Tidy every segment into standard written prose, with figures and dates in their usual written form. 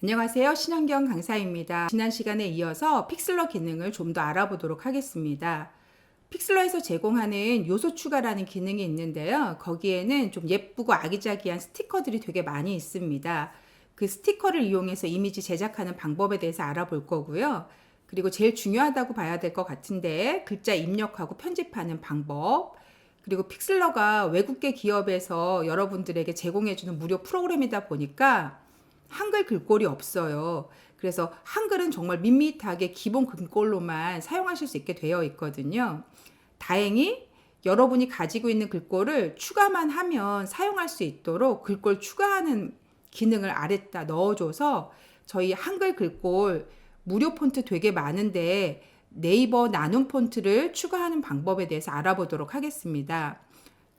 안녕하세요. 신환경 강사입니다. 지난 시간에 이어서 픽슬러 기능을 좀 더 알아보도록 하겠습니다. 픽슬러에서 제공하는 요소 추가라는 기능이 있는데요. 거기에는 좀 예쁘고 아기자기한 스티커들이 되게 많이 있습니다. 그 스티커를 이용해서 이미지 제작하는 방법에 대해서 알아볼 거고요. 그리고 제일 중요하다고 봐야 될 것 같은데 글자 입력하고 편집하는 방법, 그리고 픽슬러가 외국계 기업에서 여러분들에게 제공해주는 무료 프로그램이다 보니까 한글 글꼴이 없어요. 그래서 한글은 정말 밋밋하게 기본 글꼴로만 사용하실 수 있게 되어 있거든요. 다행히 여러분이 가지고 있는 글꼴을 추가만 하면 사용할 수 있도록 글꼴 추가하는 기능을 아래다 넣어줘서 저희 한글 글꼴 무료 폰트 되게 많은데 네이버 나눔 폰트를 추가하는 방법에 대해서 알아보도록 하겠습니다.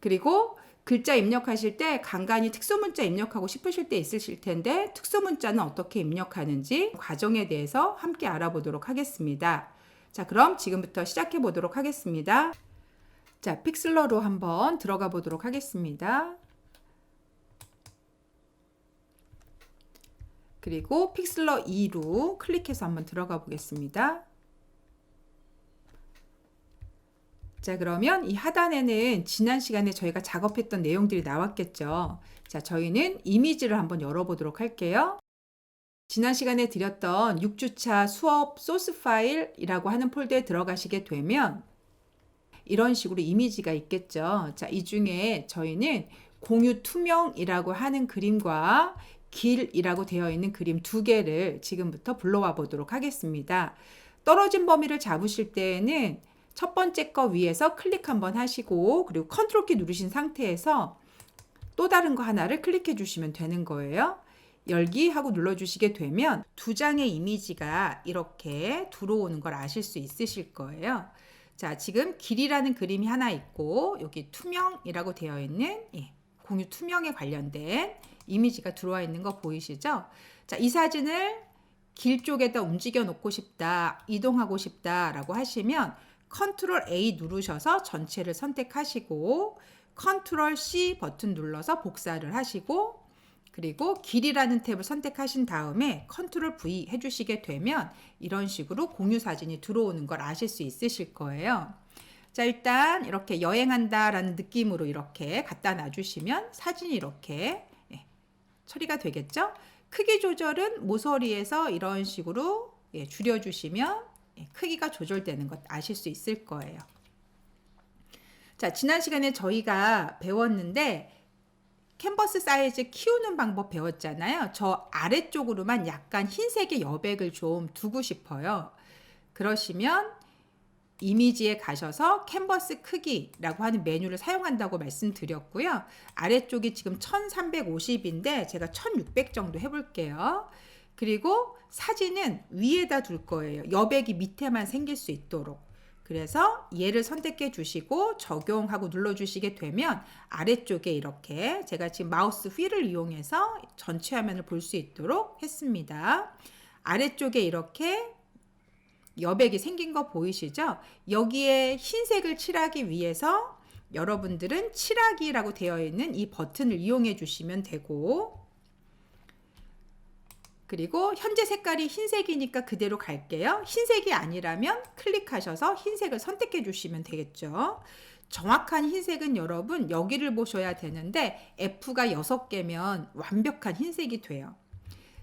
그리고 글자 입력하실 때 간간히 특수문자 입력하고 싶으실 때 있으실 텐데 특수문자는 어떻게 입력하는지 과정에 대해서 함께 알아보도록 하겠습니다. 자, 그럼 지금부터 시작해 보도록 하겠습니다. 자, 픽슬러로 한번 들어가 보도록 하겠습니다. 그리고 픽슬러 2로 클릭해서 한번 들어가 보겠습니다. 자, 그러면 이 하단에는 지난 시간에 저희가 작업했던 내용들이 나왔겠죠. 자, 저희는 이미지를 한번 열어보도록 할게요. 지난 시간에 드렸던 6주차 수업 소스 파일이라고 하는 폴더에 들어가시게 되면 이런 식으로 이미지가 있겠죠. 자, 이 중에 저희는 공유 투명이라고 하는 그림과 길이라고 되어 있는 그림 두 개를 지금부터 불러와 보도록 하겠습니다. 떨어진 범위를 잡으실 때에는 첫 번째 거 위에서 클릭 한번 하시고 그리고 컨트롤 키 누르신 상태에서 또 다른 거 하나를 클릭해 주시면 되는 거예요. 열기 하고 눌러주시게 되면 두 장의 이미지가 이렇게 들어오는 걸 아실 수 있으실 거예요. 자, 지금 길이라는 그림이 하나 있고 여기 투명이라고 되어 있는 공유 투명에 관련된 이미지가 들어와 있는 거 보이시죠? 자, 이 사진을 길 쪽에다 움직여 놓고 싶다, 이동하고 싶다 라고 하시면 컨트롤 A 누르셔서 전체를 선택하시고 컨트롤 C 버튼 눌러서 복사를 하시고 그리고 길이라는 탭을 선택하신 다음에 컨트롤 V 해주시게 되면 이런 식으로 공유 사진이 들어오는 걸 아실 수 있으실 거예요. 자, 일단 이렇게 여행한다 라는 느낌으로 이렇게 갖다 놔주시면 사진이 이렇게 처리가 되겠죠. 크기 조절은 모서리에서 이런 식으로 줄여주시면 크기가 조절되는 것 아실 수 있을 거예요. 자, 지난 시간에 저희가 배웠는데 캔버스 사이즈 키우는 방법 배웠잖아요. 저 아래쪽으로만 약간 흰색의 여백을 좀 두고 싶어요. 그러시면 이미지에 가셔서 캔버스 크기라고 하는 메뉴를 사용한다고 말씀드렸고요. 아래쪽이 지금 1350인데 제가 1600 정도 해볼게요. 그리고 사진은 위에다 둘 거예요. 여백이 밑에만 생길 수 있도록. 그래서 얘를 선택해 주시고 적용하고 눌러 주시게 되면 아래쪽에 이렇게 제가 지금 마우스 휠을 이용해서 전체 화면을 볼 수 있도록 했습니다. 아래쪽에 이렇게 여백이 생긴 거 보이시죠? 여기에 흰색을 칠하기 위해서 여러분들은 칠하기라고 되어 있는 이 버튼을 이용해 주시면 되고, 그리고 현재 색깔이 흰색이니까 그대로 갈게요. 흰색이 아니라면 클릭하셔서 흰색을 선택해 주시면 되겠죠. 정확한 흰색은 여러분 여기를 보셔야 되는데 F가 6개면 완벽한 흰색이 돼요.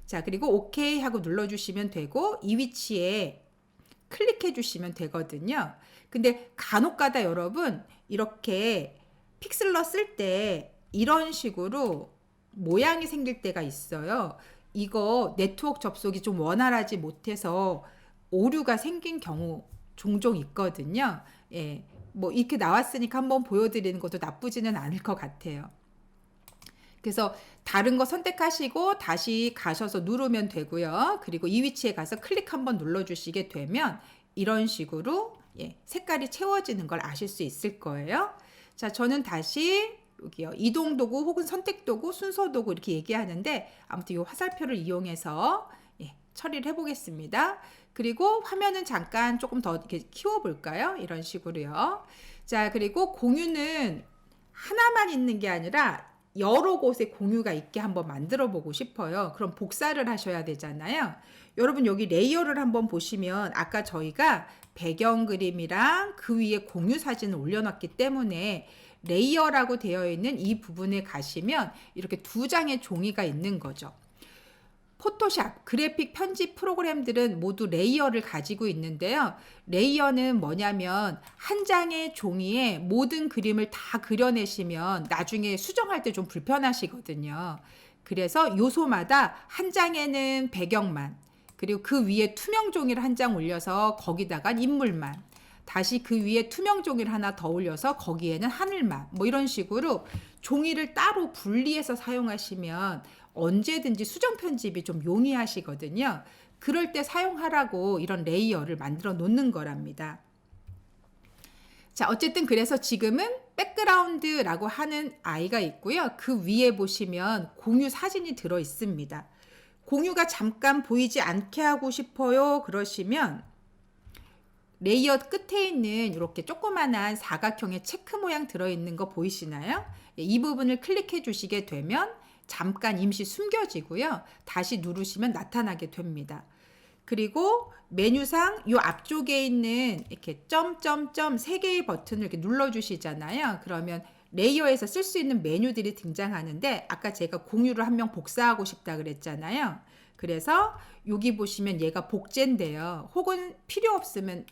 자, 그리고 OK 하고 눌러주시면 되고 이 위치에 클릭해 주시면 되거든요. 근데 간혹가다 여러분 이렇게 픽슬러 쓸 때 이런 식으로 모양이 생길 때가 있어요. 이거 네트워크 접속이 좀 원활하지 못해서 오류가 생긴 경우 종종 있거든요. 뭐 이렇게 나왔으니까 한번 보여드리는 것도 나쁘지는 않을 것 같아요. 그래서 다른 거 선택하시고 다시 가셔서 누르면 되고요. 그리고 이 위치에 가서 클릭 한번 눌러주시게 되면 이런 식으로 색깔이 채워지는 걸 아실 수 있을 거예요. 자, 저는 다시 여기요. 이동 도구 혹은 선택 도구, 순서 도구 이렇게 얘기하는데 아무튼 이 화살표를 이용해서 처리를 해보겠습니다. 그리고 화면은 잠깐 조금 더 이렇게 키워볼까요? 이런 식으로요. 자, 그리고 공유는 하나만 있는 게 아니라 여러 곳에 공유가 있게 한번 만들어 보고 싶어요. 그럼 복사를 하셔야 되잖아요. 여러분 여기 레이어를 한번 보시면 아까 저희가 배경 그림이랑 그 위에 공유 사진을 올려놨기 때문에 레이어라고 되어 있는 이 부분에 가시면 이렇게 두 장의 종이가 있는 거죠. 포토샵, 그래픽 편집 프로그램들은 모두 레이어를 가지고 있는데요. 레이어는 뭐냐면 한 장의 종이에 모든 그림을 다 그려내시면 나중에 수정할 때 좀 불편하시거든요. 그래서 요소마다 한 장에는 배경만, 그리고 그 위에 투명 종이를 한 장 올려서 거기다가 인물만, 다시 그 위에 투명 종이를 하나 더 올려서 거기에는 하늘만, 뭐 이런 식으로 종이를 따로 분리해서 사용하시면 언제든지 수정 편집이 좀 용이하시거든요. 그럴 때 사용하라고 이런 레이어를 만들어 놓는 거랍니다. 자, 어쨌든 그래서 지금은 백그라운드라고 하는 아이가 있고요. 그 위에 보시면 공유 사진이 들어 있습니다. 공유가 잠깐 보이지 않게 하고 싶어요. 그러시면 레이어 끝에 있는 이렇게 조그만한 사각형의 체크 모양 들어있는 거 보이시나요? 이 부분을 클릭해 주시게 되면 잠깐 임시 숨겨지고요. 다시 누르시면 나타나게 됩니다. 그리고 메뉴상 이 앞쪽에 있는 이렇게 점점점 3개의 버튼을 이렇게 눌러주시잖아요. 그러면 레이어에서 쓸 수 있는 메뉴들이 등장하는데 아까 제가 공유를 한 명 복사하고 싶다 그랬잖아요. 그래서 여기 보시면 얘가 복제인데요. 혹은 필요 없으면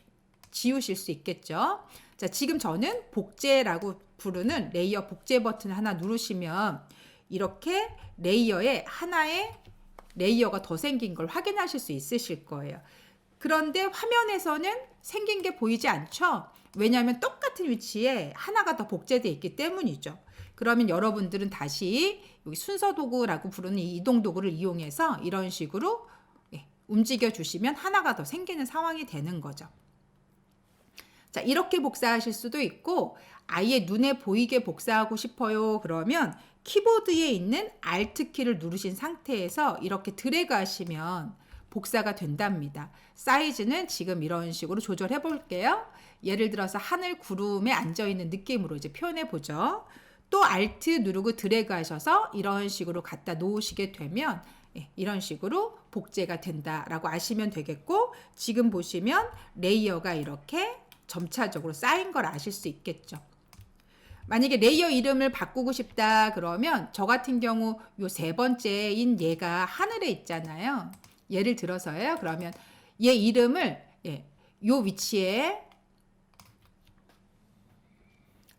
지우실 수 있겠죠. 자, 지금 저는 복제라고 부르는 레이어 복제 버튼 하나 누르시면 이렇게 레이어에 하나의 레이어가 더 생긴 걸 확인하실 수 있으실 거예요. 그런데 화면에서는 생긴 게 보이지 않죠? 왜냐하면 똑같은 위치에 하나가 더 복제되어 있기 때문이죠. 그러면 여러분들은 다시 여기 순서 도구라고 부르는 이 이동 도구를 이용해서 이런 식으로 움직여 주시면 하나가 더 생기는 상황이 되는 거죠. 자, 이렇게 복사하실 수도 있고 아예 눈에 보이게 복사하고 싶어요. 그러면 키보드에 있는 Alt 키를 누르신 상태에서 이렇게 드래그 하시면 복사가 된답니다. 사이즈는 지금 이런 식으로 조절해 볼게요. 예를 들어서 하늘 구름에 앉아 있는 느낌으로 이제 표현해 보죠. 또 Alt 누르고 드래그 하셔서 이런 식으로 갖다 놓으시게 되면 이런 식으로 복제가 된다라고 아시면 되겠고, 지금 보시면 레이어가 이렇게 점차적으로 쌓인 걸 아실 수 있겠죠. 만약에 레이어 이름을 바꾸고 싶다 그러면 저 같은 경우 요 세 번째인 얘가 하늘에 있잖아요. 예를 들어서요. 그러면 얘 이름을 요 위치에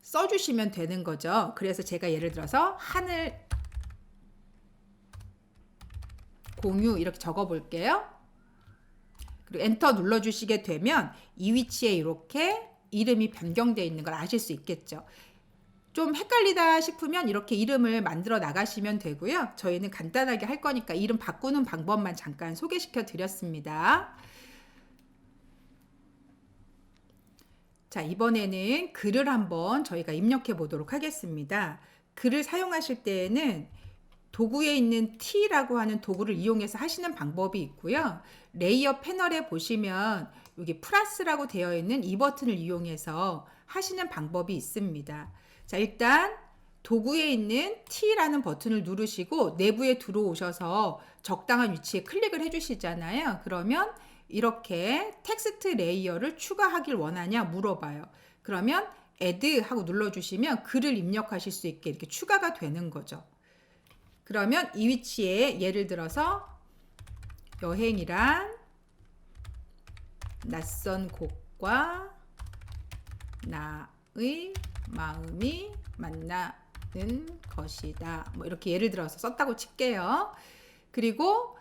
써주시면 되는 거죠. 그래서 제가 예를 들어서 하늘 공유 이렇게 적어 볼게요. 그리고 엔터 눌러주시게 되면 이 위치에 이렇게 이름이 변경되어 있는 걸 아실 수 있겠죠. 좀 헷갈리다 싶으면 이렇게 이름을 만들어 나가시면 되고요. 저희는 간단하게 할 거니까 이름 바꾸는 방법만 잠깐 소개시켜 드렸습니다. 자, 이번에는 글을 한번 저희가 입력해 보도록 하겠습니다. 글을 사용하실 때에는 도구에 있는 T라고 하는 도구를 이용해서 하시는 방법이 있고요. 레이어 패널에 보시면 여기 플러스라고 되어 있는 이 버튼을 이용해서 하시는 방법이 있습니다. 자, 일단 도구에 있는 T라는 버튼을 누르시고 내부에 들어오셔서 적당한 위치에 클릭을 해주시잖아요. 그러면 이렇게 텍스트 레이어를 추가하길 원하냐 물어봐요. 그러면 add 하고 눌러주시면 글을 입력하실 수 있게 이렇게 추가가 되는 거죠. 그러면 이 위치에 예를 들어서 여행이란 낯선 곳과 나의 마음이 만나는 것이다. 뭐 이렇게 예를 들어서 썼다고 칠게요. 그리고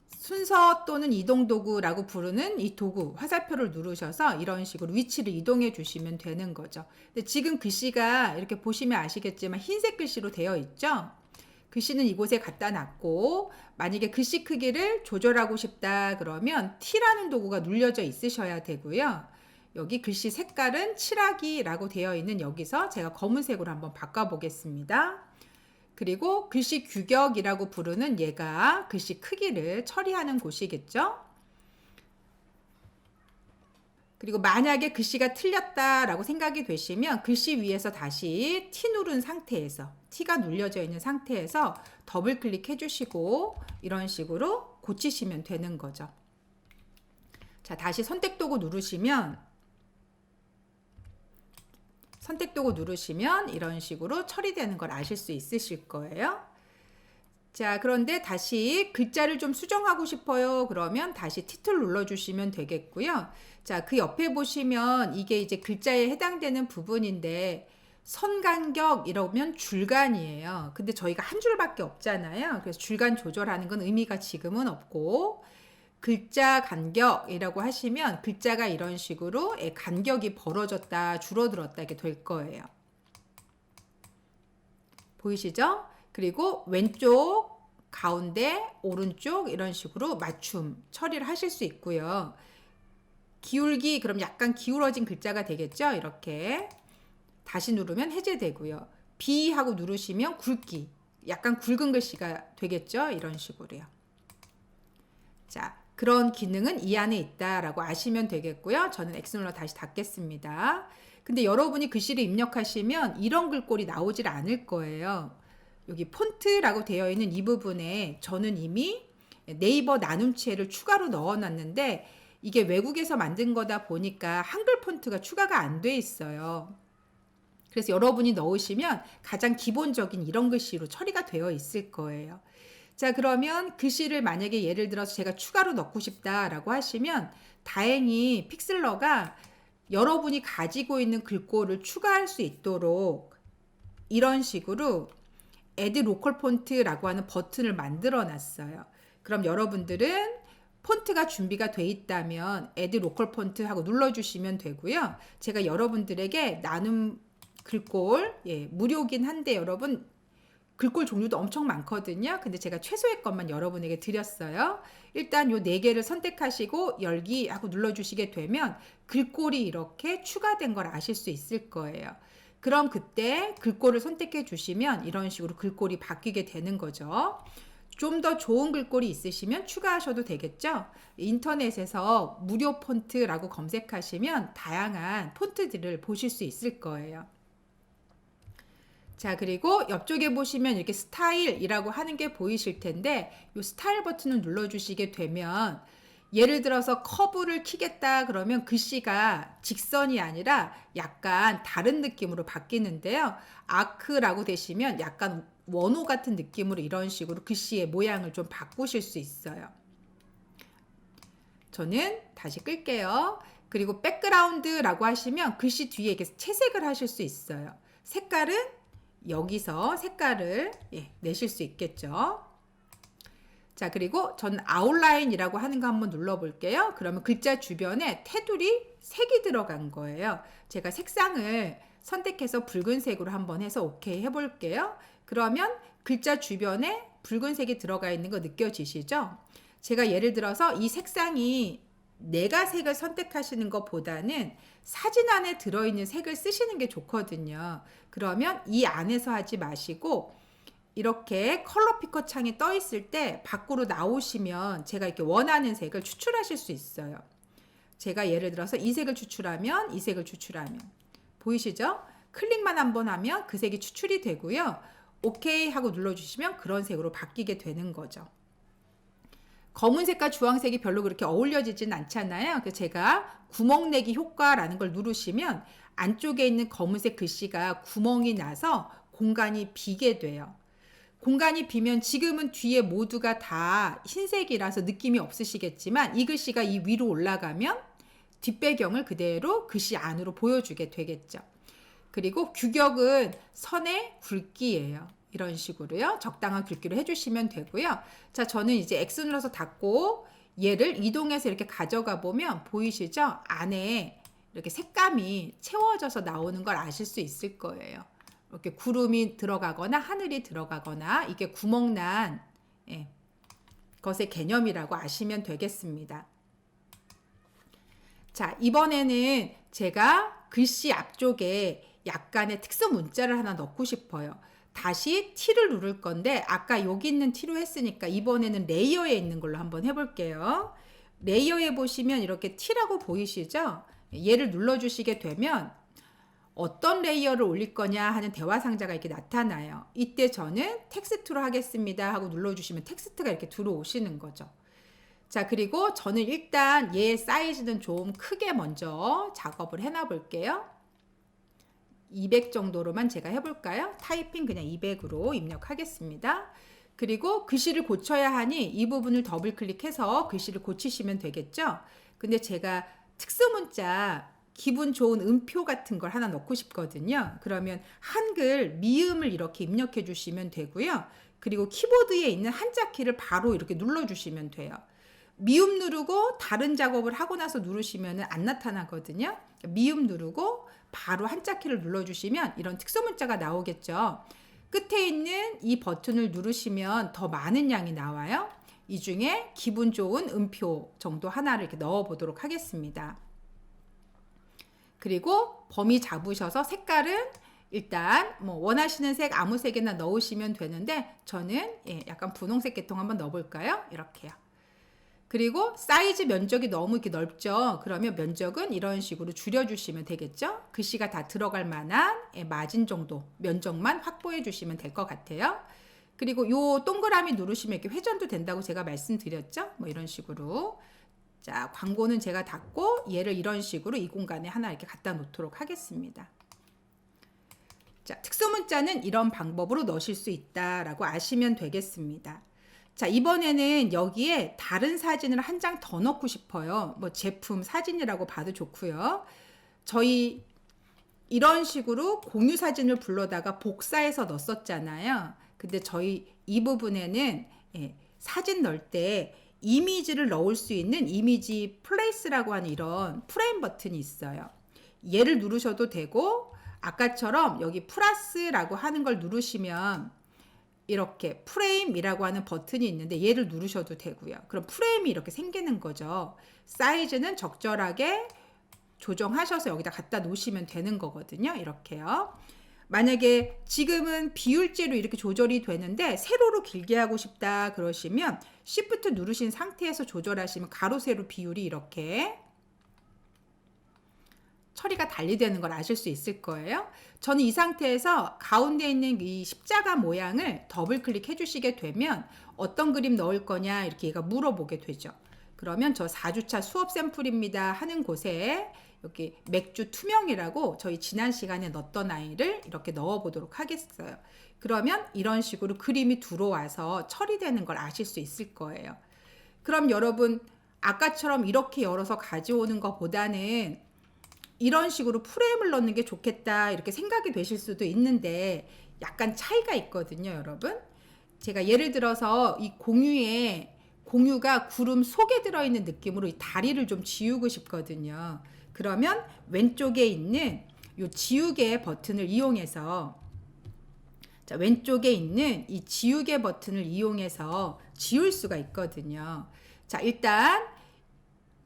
순서 또는 이동 도구라고 부르는 이 도구 화살표를 누르셔서 이런 식으로 위치를 이동해 주시면 되는 거죠. 근데 지금 글씨가 이렇게 보시면 아시겠지만 흰색 글씨로 되어 있죠. 글씨는 이곳에 갖다 놨고, 만약에 글씨 크기를 조절하고 싶다 그러면 T라는 도구가 눌려져 있으셔야 되고요. 여기 글씨 색깔은 칠하기라고 되어 있는 여기서 제가 검은색으로 한번 바꿔 보겠습니다. 그리고 글씨 규격이라고 부르는 얘가 글씨 크기를 처리하는 곳이겠죠. 그리고 만약에 글씨가 틀렸다라고 생각이 되시면 글씨 위에서 다시 T 누른 상태에서 T가 눌려져 있는 상태에서 더블 클릭해 주시고 이런 식으로 고치시면 되는 거죠. 자, 다시 선택도구 누르시면 이런 식으로 처리되는 걸 아실 수 있으실 거예요. 자, 그런데 다시 글자를 좀 수정하고 싶어요. 그러면 다시 T툴 눌러주시면 되겠고요. 자, 그 옆에 보시면 이게 이제 글자에 해당되는 부분인데 선간격 이러면 줄간이에요. 근데 저희가 한 줄밖에 없잖아요. 그래서 줄간 조절하는 건 의미가 지금은 없고 글자 간격이라고 하시면 글자가 이런 식으로 간격이 벌어졌다 줄어들었다 이렇게 될 거예요. 보이시죠? 그리고 왼쪽, 가운데, 오른쪽 이런 식으로 맞춤 처리를 하실 수 있고요. 기울기 그럼 약간 기울어진 글자가 되겠죠? 이렇게 다시 누르면 해제되고요. B 하고 누르시면 굵기, 약간 굵은 글씨가 되겠죠? 이런 식으로요. 자, 그런 기능은 이 안에 있다라고 아시면 되겠고요. 저는 엑스눌러 다시 닫겠습니다. 근데 여러분이 글씨를 입력하시면 이런 글꼴이 나오질 않을 거예요. 여기 폰트라고 되어 있는 이 부분에 저는 이미 네이버 나눔체를 추가로 넣어놨는데 이게 외국에서 만든 거다 보니까 한글 폰트가 추가가 안 돼 있어요. 그래서 여러분이 넣으시면 가장 기본적인 이런 글씨로 처리가 되어 있을 거예요. 자, 그러면 글씨를 만약에 예를 들어서 제가 추가로 넣고 싶다라고 하시면 다행히 픽슬러가 여러분이 가지고 있는 글꼴을 추가할 수 있도록 이런 식으로 Add Local Font라고 하는 버튼을 만들어 놨어요. 그럼 여러분들은 폰트가 준비가 돼 있다면 Add Local Font 하고 눌러주시면 되고요. 제가 여러분들에게 나눔 글꼴, 무료긴 한데 여러분 글꼴 종류도 엄청 많거든요. 근데 제가 최소의 것만 여러분에게 드렸어요. 일단 요 4개를 선택하시고 열기 하고 눌러주시게 되면 글꼴이 이렇게 추가된 걸 아실 수 있을 거예요. 그럼 그때 글꼴을 선택해 주시면 이런 식으로 글꼴이 바뀌게 되는 거죠. 좀 더 좋은 글꼴이 있으시면 추가하셔도 되겠죠. 인터넷에서 무료 폰트라고 검색하시면 다양한 폰트들을 보실 수 있을 거예요. 자, 그리고 옆쪽에 보시면 이렇게 스타일이라고 하는 게 보이실 텐데 이 스타일 버튼을 눌러주시게 되면 예를 들어서 커브를 키겠다 그러면 글씨가 직선이 아니라 약간 다른 느낌으로 바뀌는데요. 아크라고 되시면 약간 원호 같은 느낌으로 이런 식으로 글씨의 모양을 좀 바꾸실 수 있어요. 저는 다시 끌게요. 그리고 백그라운드라고 하시면 글씨 뒤에 이렇게 채색을 하실 수 있어요. 색깔은 여기서 색깔을 내실 수 있겠죠. 자, 그리고 전 아웃라인이라고 하는 거 한번 눌러볼게요. 그러면 글자 주변에 테두리 색이 들어간 거예요. 제가 색상을 선택해서 붉은색으로 한번 해서 오케이 해볼게요. 그러면 글자 주변에 붉은색이 들어가 있는 거 느껴지시죠? 제가 예를 들어서 이 색상이 내가 색을 선택하시는 것보다는 사진 안에 들어있는 색을 쓰시는 게 좋거든요. 그러면 이 안에서 하지 마시고 이렇게 컬러 피커 창이 떠 있을 때 밖으로 나오시면 제가 이렇게 원하는 색을 추출하실 수 있어요. 제가 예를 들어서 이 색을 추출하면 이 색을 추출하면 보이시죠? 클릭만 한번 하면 그 색이 추출이 되고요. 오케이 하고 눌러주시면 그런 색으로 바뀌게 되는 거죠. 검은색과 주황색이 별로 그렇게 어울려지진 않잖아요. 그래서 제가 구멍 내기 효과라는 걸 누르시면 안쪽에 있는 검은색 글씨가 구멍이 나서 공간이 비게 돼요. 공간이 비면 지금은 뒤에 모두가 다 흰색이라서 느낌이 없으시겠지만 이 글씨가 이 위로 올라가면 뒷배경을 그대로 글씨 안으로 보여주게 되겠죠. 그리고 규격은 선의 굵기예요. 이런 식으로요. 적당한 굵기로 해주시면 되고요. 자, 저는 이제 X 눌러서 닫고 얘를 이동해서 이렇게 가져가 보면 보이시죠? 안에 이렇게 색감이 채워져서 나오는 걸 아실 수 있을 거예요. 이렇게 구름이 들어가거나 하늘이 들어가거나 이게 구멍난 것의 개념이라고 아시면 되겠습니다. 자, 이번에는 제가 글씨 앞쪽에 약간의 특수 문자를 하나 넣고 싶어요. 다시 T를 누를 건데 아까 여기 있는 T로 했으니까 이번에는 레이어에 있는 걸로 한번 해볼게요. 레이어에 보시면 이렇게 T라고 보이시죠? 얘를 눌러주시게 되면 어떤 레이어를 올릴 거냐 하는 대화 상자가 이렇게 나타나요. 이때 저는 텍스트로 하겠습니다 하고 눌러주시면 텍스트가 이렇게 들어오시는 거죠. 자, 그리고 저는 일단 얘 사이즈는 좀 크게 먼저 작업을 해놔 볼게요. 200 정도로만 제가 해볼까요? 타이핑 그냥 200으로 입력하겠습니다. 그리고 글씨를 고쳐야 하니 이 부분을 더블 클릭해서 글씨를 고치시면 되겠죠? 근데 제가 특수문자 기분 좋은 음표 같은 걸 하나 넣고 싶거든요. 그러면 한글 미음을 이렇게 입력해 주시면 되고요. 그리고 키보드에 있는 한자 키를 바로 이렇게 눌러 주시면 돼요. 미음 누르고 다른 작업을 하고 나서 누르시면 안 나타나거든요. 미음 누르고 바로 한자 키를 눌러주시면 이런 특수문자가 나오겠죠. 끝에 있는 이 버튼을 누르시면 더 많은 양이 나와요. 이 중에 기분 좋은 음표 정도 하나를 이렇게 넣어 보도록 하겠습니다. 그리고 범위 잡으셔서 색깔은 일단 뭐 원하시는 색 아무 색이나 넣으시면 되는데 저는 약간 분홍색 계통 한번 넣어볼까요? 이렇게요. 그리고 사이즈 면적이 너무 이렇게 넓죠. 그러면 면적은 이런 식으로 줄여주시면 되겠죠. 글씨가 다 들어갈 만한 마진 정도 면적만 확보해 주시면 될 것 같아요. 그리고 요 동그라미 누르시면 이렇게 회전도 된다고 제가 말씀드렸죠. 뭐 이런 식으로. 자, 광고는 제가 닫고 얘를 이런 식으로 이 공간에 하나 이렇게 갖다 놓도록 하겠습니다. 자, 특수문자는 이런 방법으로 넣으실 수 있다라고 아시면 되겠습니다. 자, 이번에는 여기에 다른 사진을 한 장 더 넣고 싶어요. 뭐 제품 사진이라고 봐도 좋고요. 저희 이런 식으로 공유 사진을 불러다가 복사해서 넣었잖아요. 근데 저희 이 부분에는 사진 넣을 때 이미지를 넣을 수 있는 이미지 플레이스라고 하는 이런 프레임 버튼이 있어요. 얘를 누르셔도 되고 아까처럼 여기 플러스라고 하는 걸 누르시면 이렇게 프레임이라고 하는 버튼이 있는데 얘를 누르셔도 되고요. 그럼 프레임이 이렇게 생기는 거죠. 사이즈는 적절하게 조정하셔서 여기다 갖다 놓으시면 되는 거거든요. 이렇게요. 만약에 지금은 비율제로 이렇게 조절이 되는데 세로로 길게 하고 싶다 그러시면 Shift 누르신 상태에서 조절하시면 가로 세로 비율이 이렇게 처리가 달리 되는 걸 아실 수 있을 거예요. 저는 이 상태에서 가운데 있는 이 십자가 모양을 더블 클릭해 주시게 되면 어떤 그림 넣을 거냐 이렇게 얘가 물어보게 되죠. 그러면 저 4주차 수업 샘플입니다 하는 곳에 여기 맥주 투명이라고 저희 지난 시간에 넣었던 아이를 이렇게 넣어 보도록 하겠어요. 그러면 이런 식으로 그림이 들어와서 처리되는 걸 아실 수 있을 거예요. 그럼 여러분 아까처럼 이렇게 열어서 가져오는 것보다는 이런 식으로 프레임을 넣는 게 좋겠다 이렇게 생각이 되실 수도 있는데 약간 차이가 있거든요, 여러분. 제가 예를 들어서 이 공유가 구름 속에 들어있는 느낌으로 이 다리를 좀 지우고 싶거든요. 그러면 왼쪽에 있는 이 지우개 버튼을 이용해서 왼쪽에 있는 이 지우개 버튼을 이용해서 지울 수가 있거든요. 자, 일단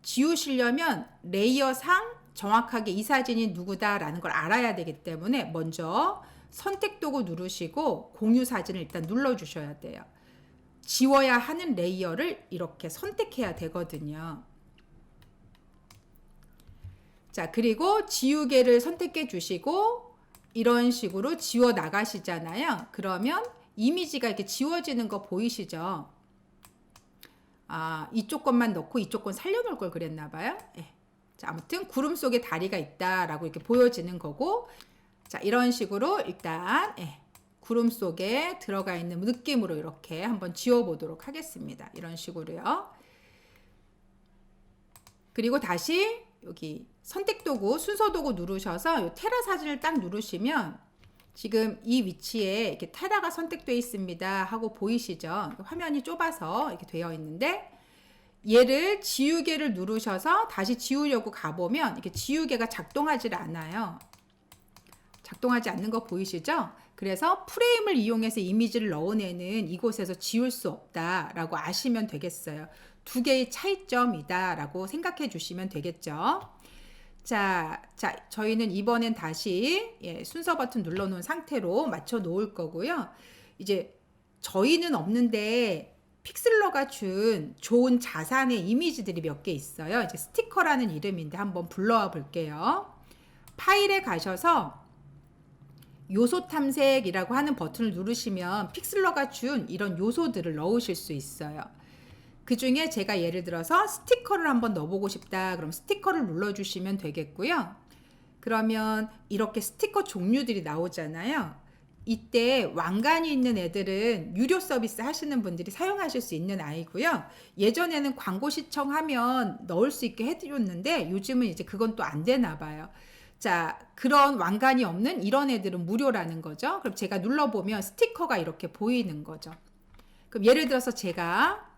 지우시려면 레이어상 정확하게 이 사진이 누구다라는 걸 알아야 되기 때문에 먼저 선택 도구 누르시고 공유 사진을 일단 눌러 주셔야 돼요. 지워야 하는 레이어를 이렇게 선택해야 되거든요. 자, 그리고 지우개를 선택해 주시고 이런 식으로 지워 나가시잖아요. 그러면 이미지가 이렇게 지워지는 거 보이시죠? 아, 이쪽 것만 넣고 이쪽 건 살려놓을 걸 그랬나 봐요. 자, 아무튼 구름 속에 다리가 있다라고 이렇게 보여지는 거고, 자, 이런 식으로 일단 구름 속에 들어가 있는 느낌으로 이렇게 한번 지워보도록 하겠습니다. 이런 식으로요. 그리고 다시 여기 선택 도구, 순서 도구 누르셔서 이 테라 사진을 딱 누르시면 지금 이 위치에 이렇게 테라가 선택되어 있습니다 하고 보이시죠? 화면이 좁아서 이렇게 되어 있는데 얘를 지우개를 누르셔서 다시 지우려고 가보면 이렇게 지우개가 작동하지 않아요. 작동하지 않는 거 보이시죠? 그래서 프레임을 이용해서 이미지를 넣어내는 이곳에서 지울 수 없다라고 아시면 되겠어요. 두 개의 차이점이다라고 생각해 주시면 되겠죠. 자, 저희는 이번엔 다시 순서 버튼 눌러놓은 상태로 맞춰 놓을 거고요. 이제 저희는 없는데 픽슬러가 준 좋은 자산의 이미지들이 몇 개 있어요. 이제 스티커라는 이름인데 한번 불러와 볼게요. 파일에 가셔서 요소 탐색이라고 하는 버튼을 누르시면 픽슬러가 준 이런 요소들을 넣으실 수 있어요. 그 중에 제가 예를 들어서 스티커를 한번 넣어보고 싶다. 그럼 스티커를 눌러주시면 되겠고요. 그러면 이렇게 스티커 종류들이 나오잖아요. 이때 왕관이 있는 애들은 유료 서비스 하시는 분들이 사용하실 수 있는 아이고요. 예전에는 광고 시청하면 넣을 수 있게 해드렸는데 요즘은 이제 그건 또 안 되나 봐요. 자, 그런 왕관이 없는 이런 애들은 무료라는 거죠. 그럼 제가 눌러보면 스티커가 이렇게 보이는 거죠. 그럼 예를 들어서 제가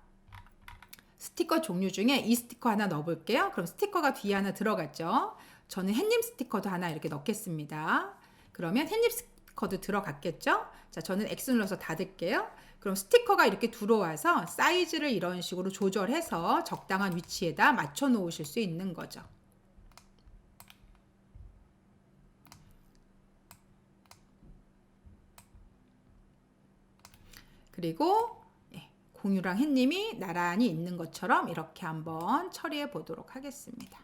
스티커 종류 중에 이 스티커 하나 넣어볼게요. 그럼 스티커가 뒤에 하나 들어갔죠. 저는 햇님 스티커도 하나 이렇게 넣겠습니다. 그러면 햇님 스티커도 들어갔겠죠. 자, 저는 X 눌러서 닫을게요. 그럼 스티커가 이렇게 들어와서 사이즈를 이런 식으로 조절해서 적당한 위치에다 맞춰 놓으실 수 있는 거죠. 그리고 공유랑 햇님이 나란히 있는 것처럼 이렇게 한번 처리해 보도록 하겠습니다.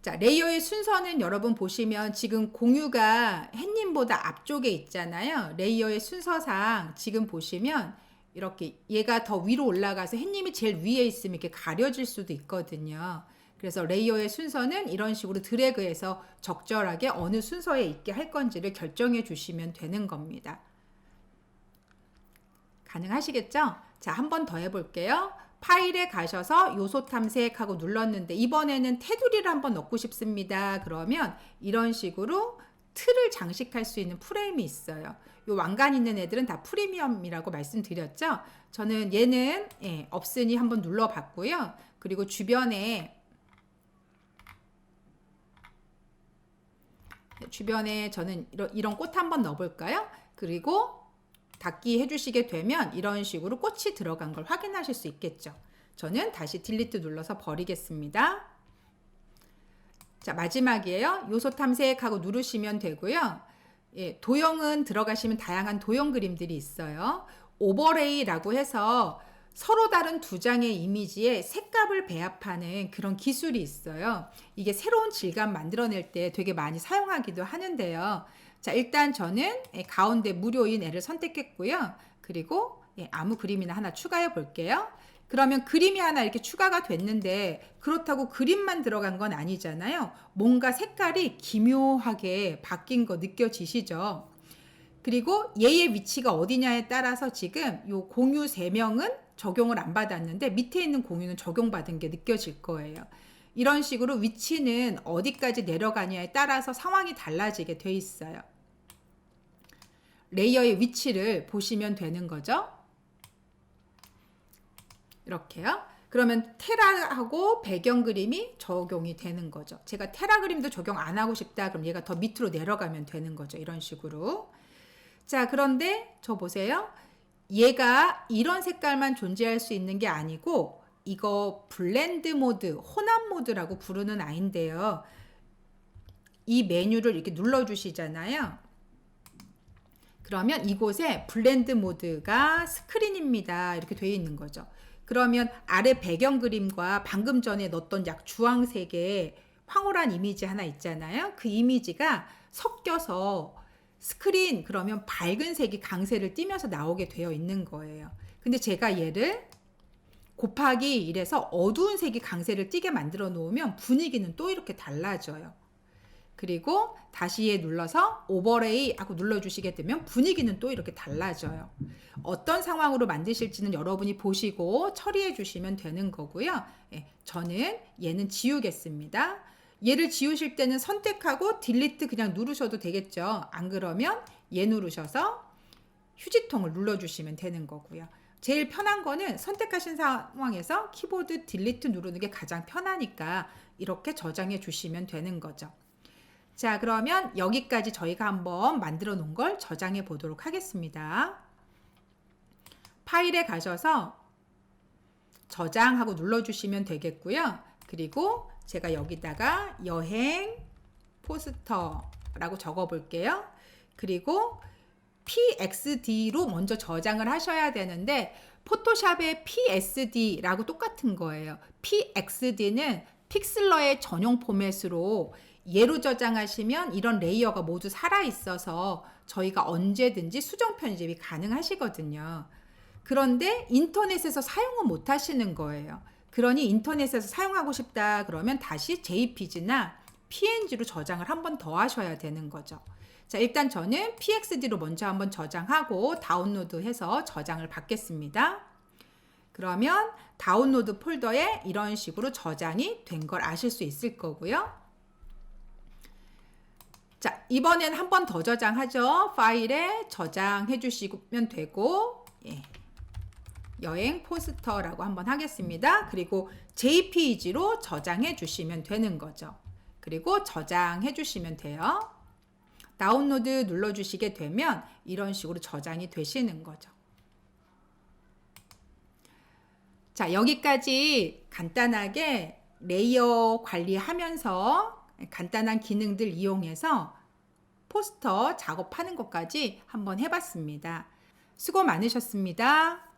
자, 레이어의 순서는 여러분 보시면 지금 공유가 햇님보다 앞쪽에 있잖아요. 레이어의 순서상 지금 보시면 이렇게 얘가 더 위로 올라가서 햇님이 제일 위에 있으면 이렇게 가려질 수도 있거든요. 그래서 레이어의 순서는 이런 식으로 드래그해서 적절하게 어느 순서에 있게 할 건지를 결정해 주시면 되는 겁니다. 가능하시겠죠? 자, 한 번 더 해볼게요. 파일에 가셔서 요소 탐색하고 눌렀는데 이번에는 테두리를 한번 넣고 싶습니다. 그러면 이런 식으로 틀을 장식할 수 있는 프레임이 있어요. 요 왕관 있는 애들은 다 프리미엄이라고 말씀드렸죠. 저는 얘는 없으니 한번 눌러봤고요. 그리고 주변에 저는 이런 꽃 한번 넣어볼까요? 그리고 닫기 해주시게 되면 이런 식으로 꽃이 들어간 걸 확인하실 수 있겠죠. 저는 다시 딜리트 눌러서 버리겠습니다. 자, 마지막이에요. 요소 탐색하고 누르시면 되고요. 도형은 들어가시면 다양한 도형 그림들이 있어요. 오버레이라고 해서 서로 다른 두 장의 이미지에 색감을 배합하는 그런 기술이 있어요. 이게 새로운 질감 만들어낼 때 되게 많이 사용하기도 하는데요. 자, 일단 저는 가운데 무료인 애를 선택했고요. 그리고 아무 그림이나 하나 추가해 볼게요. 그러면 그림이 하나 이렇게 추가가 됐는데 그렇다고 그림만 들어간 건 아니잖아요. 뭔가 색깔이 기묘하게 바뀐 거 느껴지시죠? 그리고 얘의 위치가 어디냐에 따라서 지금 요 공유 3명은 적용을 안 받았는데 밑에 있는 공유는 적용받은 게 느껴질 거예요. 이런 식으로 위치는 어디까지 내려가냐에 따라서 상황이 달라지게 돼 있어요. 레이어의 위치를 보시면 되는 거죠. 이렇게요. 그러면 테라하고 배경 그림이 적용이 되는 거죠. 제가 테라 그림도 적용 안 하고 싶다. 그럼 얘가 더 밑으로 내려가면 되는 거죠. 이런 식으로. 자, 그런데 저 보세요. 얘가 이런 색깔만 존재할 수 있는 게 아니고 이거 블렌드 모드, 혼합 모드라고 부르는 아이인데요. 이 메뉴를 이렇게 눌러주시잖아요. 그러면 이곳에 블렌드 모드가 스크린입니다. 이렇게 되어 있는 거죠. 그러면 아래 배경 그림과 방금 전에 넣었던 약 주황색의 황홀한 이미지 하나 있잖아요. 그 이미지가 섞여서 스크린 그러면 밝은 색이 강세를 띠면서 나오게 되어 있는 거예요. 근데 제가 얘를 곱하기 1해서 어두운 색이 강세를 띠게 만들어 놓으면 분위기는 또 이렇게 달라져요. 그리고 다시 얘 눌러서 오버레이 하고 눌러주시게 되면 분위기는 또 이렇게 달라져요. 어떤 상황으로 만드실지는 여러분이 보시고 처리해 주시면 되는 거고요. 저는 얘는 지우겠습니다. 얘를 지우실 때는 선택하고 딜리트 그냥 누르셔도 되겠죠. 안 그러면 얘 누르셔서 휴지통을 눌러주시면 되는 거고요. 제일 편한 거는 선택하신 상황에서 키보드 딜리트 누르는 게 가장 편하니까 이렇게 저장해 주시면 되는 거죠. 자, 그러면 여기까지 저희가 한번 만들어 놓은 걸 저장해 보도록 하겠습니다. 파일에 가셔서 저장하고 눌러주시면 되겠고요. 그리고 제가 여기다가 여행 포스터 라고 적어 볼게요. 그리고 PXD로 먼저 저장을 하셔야 되는데 포토샵의 PSD라고 똑같은 거예요. PXD는 픽슬러의 전용 포맷으로 얘로 저장하시면 이런 레이어가 모두 살아있어서 저희가 언제든지 수정 편집이 가능하시거든요. 그런데 인터넷에서 사용을 못 하시는 거예요. 그러니 인터넷에서 사용하고 싶다 그러면 다시 JPG나 PNG로 저장을 한 번 더 하셔야 되는 거죠. 자, 일단 저는 PXD로 먼저 한번 저장하고 다운로드해서 저장을 받겠습니다. 그러면 다운로드 폴더에 이런 식으로 저장이 된 걸 아실 수 있을 거고요. 자, 이번엔 한 번 더 저장하죠. 파일에 저장해 주시면 되고, 예. 여행 포스터라고 한번 하겠습니다. 그리고 JPG로 저장해 주시면 되는 거죠. 그리고 저장해 주시면 돼요. 다운로드 눌러주시게 되면 이런 식으로 저장이 되시는 거죠. 자, 여기까지 간단하게 레이어 관리하면서 간단한 기능들 이용해서 포스터 작업하는 것까지 한번 해봤습니다. 수고 많으셨습니다.